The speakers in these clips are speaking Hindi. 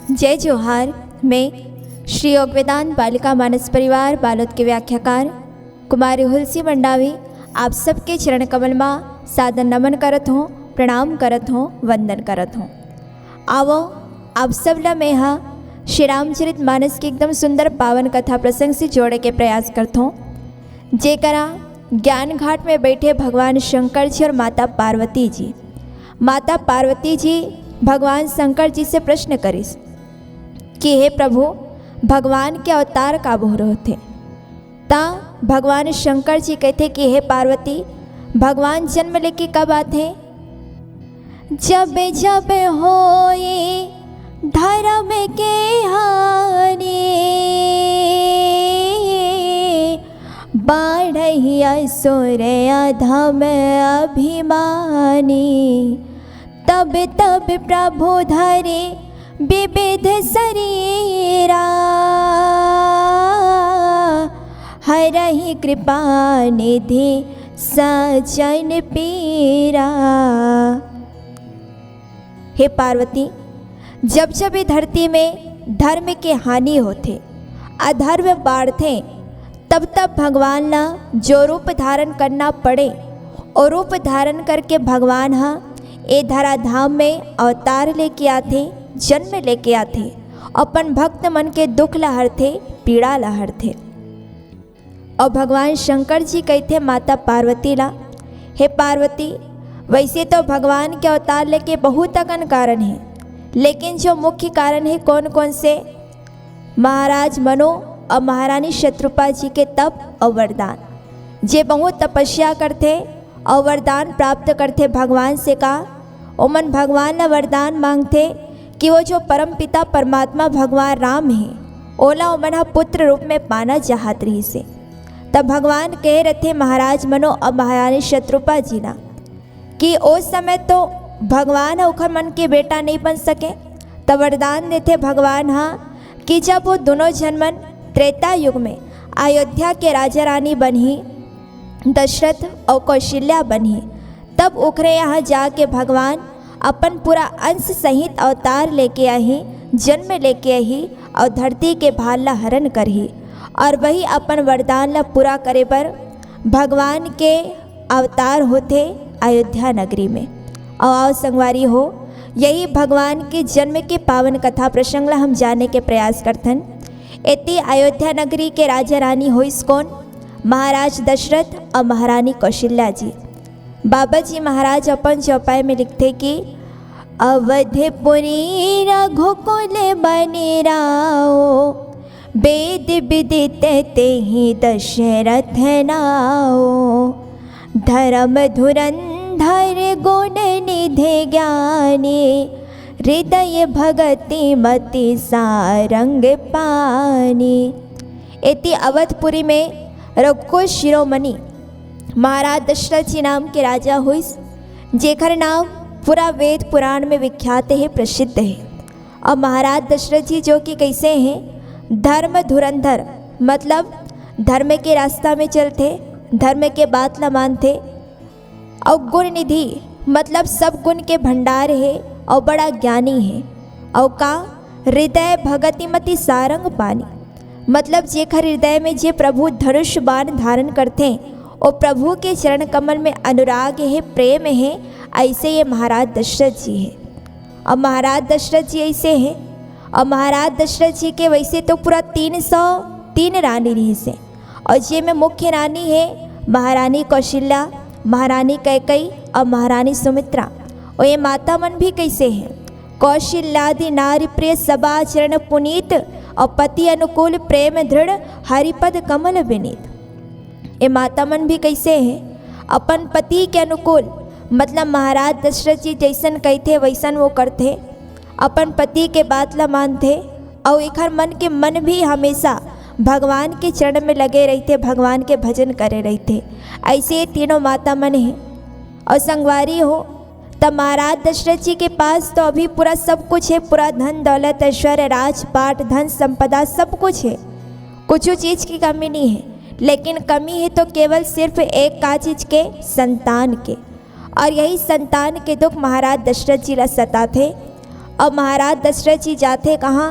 जय जोहार। मैं श्री योग वेदांत बालिका मानस परिवार बालोद के व्याख्याकार कुमारी हुलसी मंडावी आप सबके चरण कमल में सादर नमन करत हूँ, प्रणाम करत हूँ, वंदन करत हूँ। आवो आप सब ला मैं श्री रामचरित मानस की एकदम सुंदर पावन कथा प्रसंग से जोड़े के प्रयास करत हूँ। जेकरा ज्ञान घाट में बैठे भगवान शंकर जी और माता पार्वती जी, माता पार्वती जी भगवान शंकर जी से प्रश्न करिस कि हे प्रभु, भगवान के अवतार का बोल रहे थे। ता भगवान शंकर जी कहते कि हे पार्वती, भगवान जन्म लेके कब आते? जब जब होए धर्म के हानि, बाढ़हि असुर अधम अभिमानी, तब तब प्रभु धरे विविध शरीरा, हरहि कृपा निधि सजन पीरा। हे पार्वती, जब जब ये धरती में धर्म के हानि होते, अधर्म बाढ़ते, तब तब भगवान ला जो रूप धारण करना पड़े और रूप धारण करके भगवान ए धराधाम में अवतार लेके आते, जन्म लेके आते, अपन भक्त मन के दुख लहरते, पीड़ा लहरते। और भगवान शंकर जी कहते माता पार्वती ला, हे पार्वती, वैसे तो भगवान के अवतार लेके बहुत अगन कारण है, लेकिन जो मुख्य कारण है कौन कौन से? महाराज मनु और महारानी शत्रुपा जी के तप और वरदान। जे बहुत तपस्या करते और वरदान प्राप्त करते भगवान से का, ओमन भगवान ला वरदान मांगते कि वो जो परम पिता परमात्मा भगवान राम है, ओला ओमन पुत्र रूप में पाना चाहत रही से। तब भगवान कह रहे थे महाराज मनु और महारानी शत्रुपा जी ना कि उस समय तो भगवान ओखर मन के बेटा नहीं बन सके। तब वरदान देते भगवान कि जब वो दोनों जन्मन त्रेता युग में अयोध्या के राजा रानी बनी, दशरथ और कौशल्या बनी, तब ओखरे यहाँ जाके भगवान अपन पूरा अंश सहित अवतार लेके आई, जन्म लेके आई और धरती के भार ला हरण करही, और वही अपन वरदान ला पूरा करे पर भगवान के अवतार होते अयोध्या नगरी में। और आओ संगवारी हो, यही भगवान के जन्म के पावन कथा प्रसंग ला हम जाने के प्रयास करथन। एती अयोध्या नगरी के राजा रानी होइस कौन? महाराज दशरथ और महारानी कौशल्या जी। बाबा जी महाराज अपन चौपाई में लिखते कि अवधपुरी रघुकुल बने राओ, वेद विदित तेहि दशरथ नाओ, धर्म धुरंधर गुण निधि ज्ञानी, हृदय भगति मति सारंग पानी। एति अवधपुरी में रघुकुल शिरोमणि महाराज दशरथ जी नाम के राजा हुइस, जेकर नाम पूरा वेद पुराण में विख्यात है, प्रसिद्ध है। और महाराज दशरथ जी जो कि कैसे हैं? धर्म धुरंधर, मतलब धर्म के रास्ता में चलते, धर्म के बात ला मानते। और गुण निधि, मतलब सब गुण के भंडार है और बड़ा ज्ञानी है। और का? हृदय भगति मति सारंग पानी, मतलब जेकर हृदय में जे प्रभु धनुष बाण धारण करते और प्रभु के चरण कमल में अनुराग है, प्रेम है, ऐसे ये महाराज दशरथ जी हैं। और महाराज दशरथ जी ऐसे हैं। और महाराज दशरथ जी के वैसे तो पूरा 303 रानी रही से, और जे में मुख्य रानी है महारानी कौशल्या, महारानी कैकई और महारानी सुमित्रा। और ये माता मन भी कैसे हैं? कौशल्यादि नारी प्रिय सबाचरण पुनीत, और पति अनुकूल प्रेम दृढ़, हरिपद कमल विनीत। ये माता मन भी कैसे हैं? अपन पति के अनुकूल, मतलब महाराज दशरथ जी जैसन कहते वैसन वो करते, अपन पति के बात ला मानते, और एकर मन भी हमेशा भगवान के चरण में लगे रहते, भगवान के भजन करे रहते। ऐसे ये तीनों माता मन हैं। और संगवारी हो, तब महाराज दशरथ जी के पास तो अभी पूरा सब कुछ है, पूरा धन दौलत ऐश्वर्य राजपाट धन संपदा सब कुछ है, कुछ चीज़ की कमी नहीं है। लेकिन कमी है तो केवल सिर्फ एक का चीज़ के, संतान के। और यही संतान के दुख महाराज दशरथ जी ला सताते। अब महाराज दशरथ जी जाते कहाँ,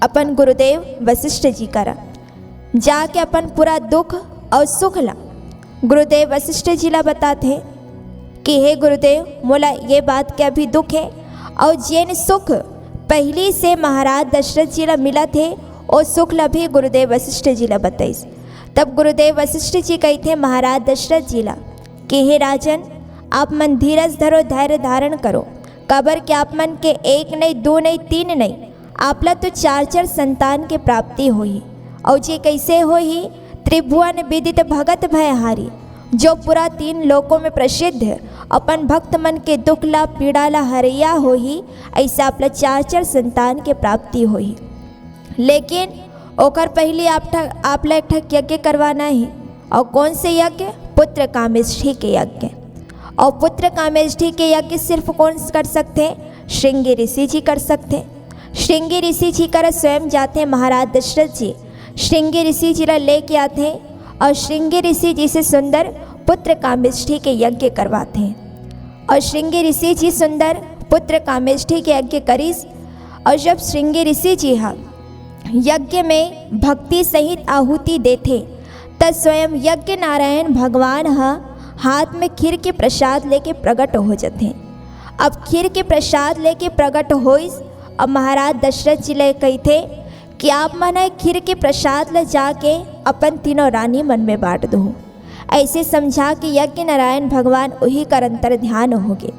अपन गुरुदेव वशिष्ठ जी करा जाके अपन पूरा दुख और सुख ला गुरुदेव वशिष्ठ जी ला बताते कि हे गुरुदेव, मोला ये बात के अभी दुख है, और जिन सुख पहली से महाराज दशरथ जी ला मिला थे और सुख ला भी गुरुदेव वशिष्ठ जी ला बताइस। तब गुरुदेव वशिष्ठ जी कही थे महाराज दशरथ जी ला कि हे राजन, आप मन धीरज धरो, धैर्य धारण करो। कबर के आप मन के एक नहीं, दो नहीं, तीन नहीं, आपला तो चार चार संतान के प्राप्ति होई। और जे कैसे होई, त्रिभुवन विदित भगत भयहारी, जो पूरा तीन लोकों में प्रसिद्ध अपन भक्त मन के दुख ला पीड़ा ला हरैया होही, ऐसा आपला चार चार संतान के प्राप्ति होही। लेकिन ओकर पहले आपला एक ठक यज्ञ करवाना है। और कौन से यज्ञ? पुत्र कामेष्ठी के यज्ञ। और पुत्र कामेष्ठी के यज्ञ सिर्फ कौन कर सकते हैं? श्रृंगी ऋषि जी कर सकते हैं। श्रृंगी ऋषि जी कर स्वयं जाते हैं महाराज दशरथ जी, श्रृंगी ऋषि जी ला लेके आते हैं और श्रृंगी ऋषि जी से सुंदर पुत्र कामेष्ठी के यज्ञ करवाते हैं। और श्रृंगी ऋषि जी सुंदर पुत्र कामेष्ठी के यज्ञ करीस। और जब श्रृंगी ऋषि जी हाँ यज्ञ में भक्ति सहित आहुति देते, तब स्वयं यज्ञ नारायण भगवान हाथ में खीर के प्रसाद लेके प्रकट हो जाते। अब खीर के प्रसाद लेके प्रकट होइस। अब महाराज दशरथ जी ले कही थे कि आप मन खीर के प्रसाद ले जाके अपन तीनों रानी मन में बांट दो। ऐसे समझा कि यज्ञ नारायण भगवान वही कर अंतर ध्यान होगे।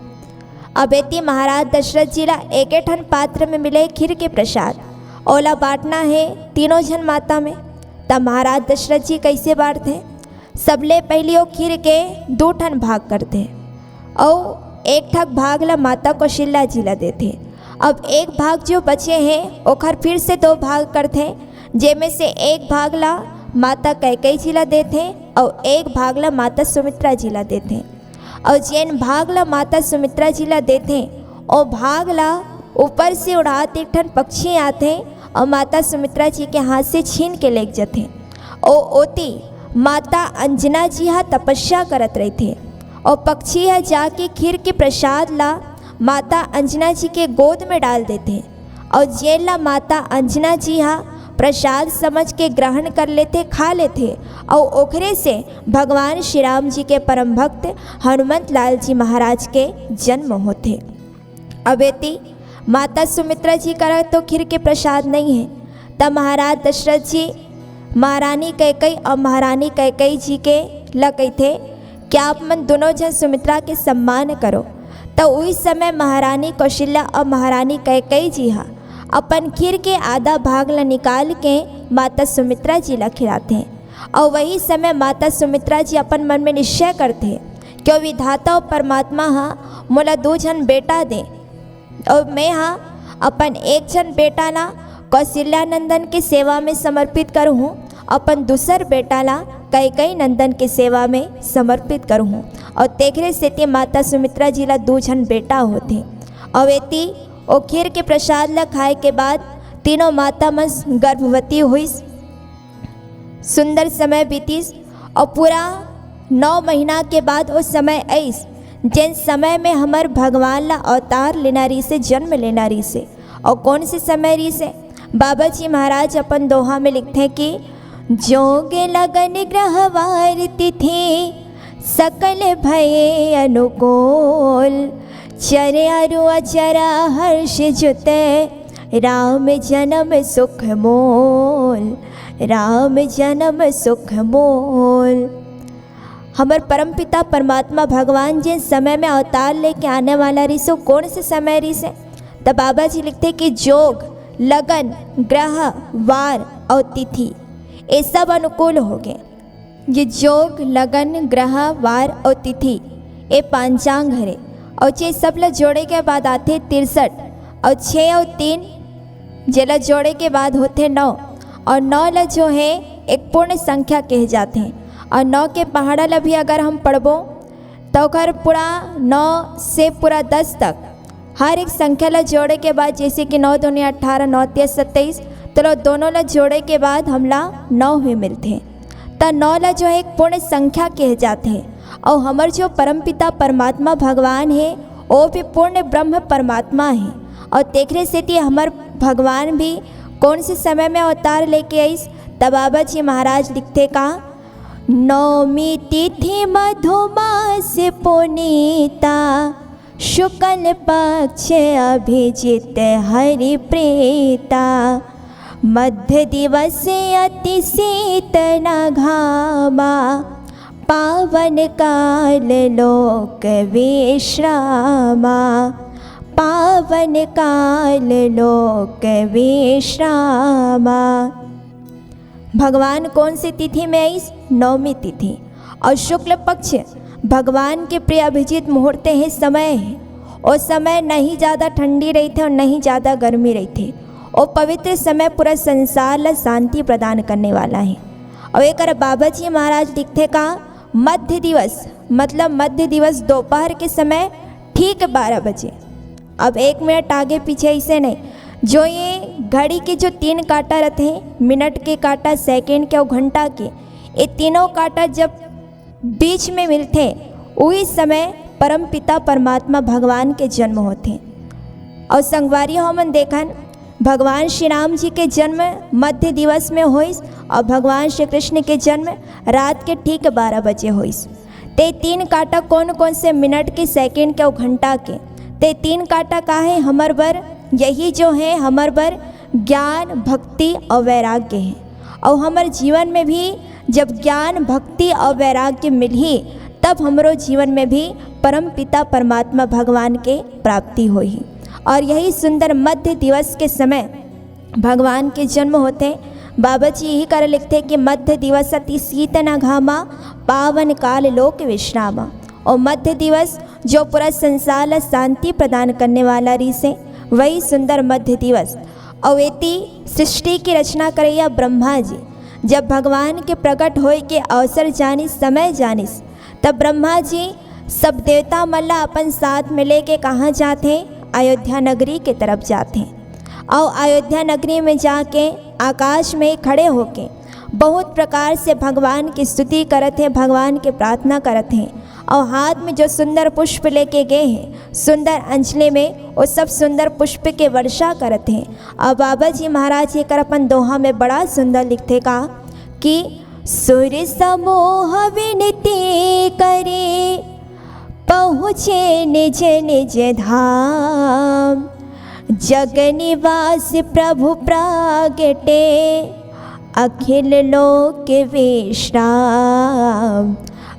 अब एती महाराज दशरथ जी ला एक ठन पात्र में मिले खीर के प्रसाद, ओला बांटना है तीनों जन माता में। तब महाराज दशरथ जी कैसे बांटते? सबले पहले वो खीर के दो ठन भाग करते और एक ठक भाग ला माता कौशल्या जी ला देते। अब एक भाग जो बचे हैं ओखर फिर से दो भाग करते, जेमें से एक भाग ला माता कैकेयी जी ला देते और एक भाग ला माता सुमित्रा जी ला देते। और जैन भाग ला माता सुमित्रा जी ला देते और भाग ला ऊपर से उड़ाते एक ठन पक्षी आते और माता सुमित्रा जी के हाथ से छीन के ले जाते। ओ ओती माता अंजना जी हाँ तपस्या करत रही थे और पक्षी है जाके खीर के प्रसाद ला माता अंजना जी के गोद में डाल देते और जेल ला माता अंजना जी हाँ प्रसाद समझ के ग्रहण कर लेते, खा लेते। और ओखरे से भगवान श्री राम जी के परम भक्त हनुमंत लाल जी महाराज के जन्म होते। अबेती माता सुमित्रा जी का तो खीर के प्रसाद नहीं है, तब महाराज दशरथ जी महारानी कैकेयी और महारानी कैकेयी जी के लगे थे कि आप मन दोनों जन सुमित्रा के सम्मान करो। तो उस समय महारानी कौशल्या और महारानी कैकेयी जी हाँ अपन खीर के आधा भाग ला निकाल के माता सुमित्रा जी ला खिलाते हैं। और वही समय माता सुमित्रा जी अपन मन में निश्चय करते हैं कि विधाता और परमात्मा हाँ मोला दो जन बेटा दे और मैं हाँ अपन एक जन बेटा ला कौशल्या नंदन के सेवा में समर्पित करूँ, अपन दूसर बेटा ला कैकेयी नंदन के सेवा में समर्पित करूँ। और तेखरे से ते माता सुमित्रा जी ला दो जन बेटा होते। और वेती ओ खीर के प्रसाद ला खाए के बाद तीनों माता मन गर्भवती हुई। सुंदर समय बीतीस और पूरा 9 महीना के बाद वो समय आईस जिन समय में हमार भगवान ला अवतार लेना रही से, जन्म लेना रही से। और कौन से समय रही से? बाबा जी महाराज अपन दोहा में लिखते कि जोगे लगन ग्रहवार तिथि सकल भये अनुकूल, चरे अरु अचरा हर्ष जुते राम जन्म सुख मोल, राम जन्म सुख मोल। हमार परम पिता परमात्मा भगवान जिन समय में अवतार लेके आने वाला रही सो कौन से समय रही से? तब बाबा जी लिखते कि जोग लगन ग्रह वार और तिथि ये सब अनुकूल हो गए। ये जोग लगन ग्रह वार और तिथि ये पांचांग हरे और ये सब ला जोड़े के बाद आते 63 और 6 और 3 जेला जोड़े के बाद होते 9 और 9 ला जो है एक पूर्ण संख्या कहे जाते हैं। और 9 के पहाड़ा ला भी अगर हम पढ़बो तो अगर पूरा 9 से पूरा 10 तक हर एक संख्या ला जोड़े के बाद जैसे कि 9 दूनी 18 9 3 27 तो दोनों ला जोड़े के बाद हमला 9 हुए मिलते हैं। तो 9 ला जो है एक पूर्ण संख्या कहे जाते हैं। और हमार जो परमपिता परमात्मा भगवान है वो भी पूर्ण ब्रह्म परमात्मा है और तेखरे से थी हमार भगवान भी कौन से समय में अवतार लेके आईस। तब बाबा जी महाराज लिखते का, नौमी तिथि मधुमास पुनीता, शुक्ल पक्ष अभिजित हरि प्रीता, मध्य दिवस अति शीतल घामा, पावन काल लोक विश्रामा, पावन काल लोक विश्रामा। भगवान कौन सी तिथि में आई? नौमी तिथि। और शुक्ल पक्ष भगवान के प्रिय अभिजीत मुहूर्त है, समय है। और समय नहीं ज़्यादा ठंडी रही थी और नहीं ज़्यादा गर्मी रही थी। और पवित्र समय पूरा संसार ला शांति प्रदान करने वाला है। और एक बाबा जी महाराज लिखते का, मध्य दिवस मतलब मध्य दिवस दोपहर के समय ठीक 12 बजे। अब 1 मिनट आगे पीछे ऐसे नहीं, जो ये घड़ी के जो 3 कांटा रहते हैं, मिनट के कांटा, सेकंड के और घंटा के, ये तीनों कांटा जब बीच में मिलते वही समय परम पिता परमात्मा भगवान के जन्म होते। और संगवारी हमन देखन भगवान श्री राम जी के जन्म मध्य दिवस में होइस और भगवान श्री कृष्ण के जन्म रात के ठीक 12 बजे होइस। ते 3 कांटा कौन कौन से? मिनट के, सेकंड के और घंटा के। ते 3 कांटा का है हमर बर? यही जो है हमर बर ज्ञान, भक्ति और वैराग्य है। और हमारे जीवन में भी जब ज्ञान, भक्ति और वैराग्य मिली तब हमरो जीवन में भी परम पिता परमात्मा भगवान के प्राप्ति होई। और यही सुंदर मध्य दिवस के समय भगवान के जन्म होते। बाबा जी यही कर लिखते कि मध्य दिवस अति शीतल घामा, पावन काल लोक विश्रामा। और मध्य दिवस जो पूरा संसार शांति प्रदान करने वाला रीसे, वही सुंदर मध्य दिवस। अवेती सृष्टि की रचना करैया ब्रह्मा जी जब भगवान के प्रकट होए के अवसर जानिस, समय जानिस, तब ब्रह्मा जी सब देवता मल्ला अपन साथ में लेके कहाँ जाते? अयोध्या नगरी के तरफ जाते। और अयोध्या नगरी में जाके आकाश में खड़े होके बहुत प्रकार से भगवान की स्तुति करते हैं, भगवान की प्रार्थना करते हैं। और हाथ में जो सुंदर पुष्प लेके गए हैं, सुंदर अंजलि में वो सब सुंदर पुष्प के वर्षा करते हैं। और बाबा जी महाराज ये कर अपन दोहा में बड़ा सुंदर लिखते का कि सूर्य समूह विनती करे, पहुँचे निज निज धाम, जग निवास प्रभु प्रागटे, अखिल लोक विश्राम,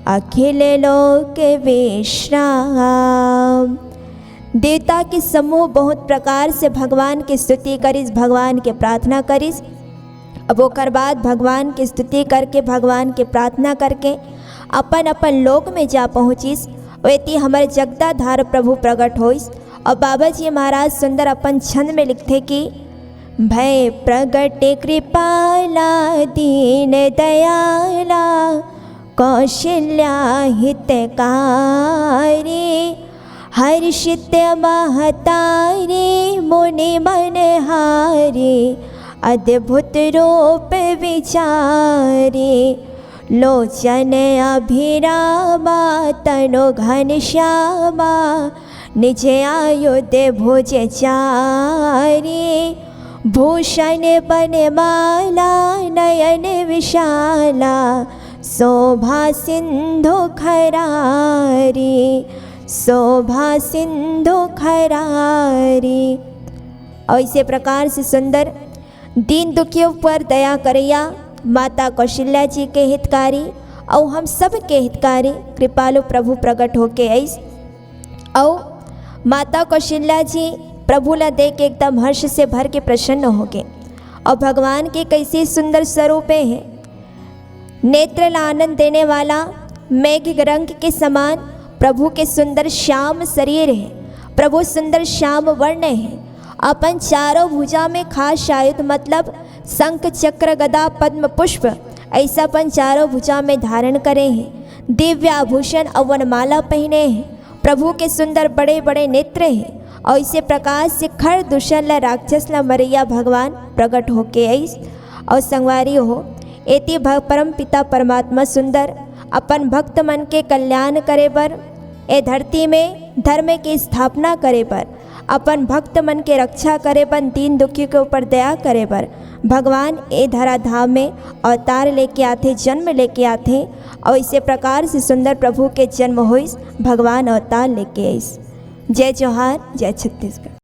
अखिल लोक विश्राम। देवता के समूह बहुत प्रकार से भगवान की स्तुति करिस, भगवान के प्रार्थना करिस। अब ओकर बाद भगवान की स्तुति करके, भगवान के प्रार्थना करके अपन अपन लोक में जा पहुँचिस। वैती हमारे जगदाधार प्रभु प्रकट होइस। और बाबा जी महाराज सुंदर अपन छंद में लिखते कि भय प्रगट कृपाला, दीन दयाला, कौशल्या हितकारी, हर्षित महतारी, मुनि मनहारी, अद्भुत रूप विचारी, लोचन अभिरामा, तनु घनश्यामा, निज आयुध भुज चारी, भूषण बनमाला, नयन विशाला, शोभा सिंधु खरारी, शोभा सिंधु खरारी। और इसी प्रकार से सुंदर दीन दुखियों पर दया करैया माता कौशल्या जी के हितकारी और हम सब के हितकारी कृपालु प्रभु प्रकट होके आइस। और माता कौशल्या जी प्रभु ला देख के एकदम हर्ष से भर के प्रसन्न हो गए। और भगवान के कैसे सुंदर स्वरूपे हैं, नेत्र ला आनंद देने वाला मेघ रंग के समान प्रभु के सुंदर श्याम शरीर है, प्रभु सुंदर श्याम वर्ण है। अपन चारों भुजा में खास आयुध मतलब शंख चक्र गदा पद्म पुष्प ऐसा अपन चारों भुजा में धारण करे हैं। दिव्य आभूषण और वनमाला पहने हैं। प्रभु के सुंदर बड़े बड़े नेत्र हैं। और इसे प्रकाश से खर दुष्ण ला राक्षस ला मरैया भगवान प्रकट होके आइस। और संगवारी हो एति परम पिता परमात्मा सुंदर अपन भक्त मन के कल्याण करे बर, ए धरती में धर्म की स्थापना करे बर, अपन भक्त मन के रक्षा करे बर, दीन दुखी के ऊपर दया करे बर भगवान ए धराधाम में अवतार लेके आथे, जन्म लेके आथे। और इसे प्रकार से सुंदर प्रभु के जन्म होइस, भगवान अवतार लेके आइस। जय जोहार, जय छत्तीसगढ़।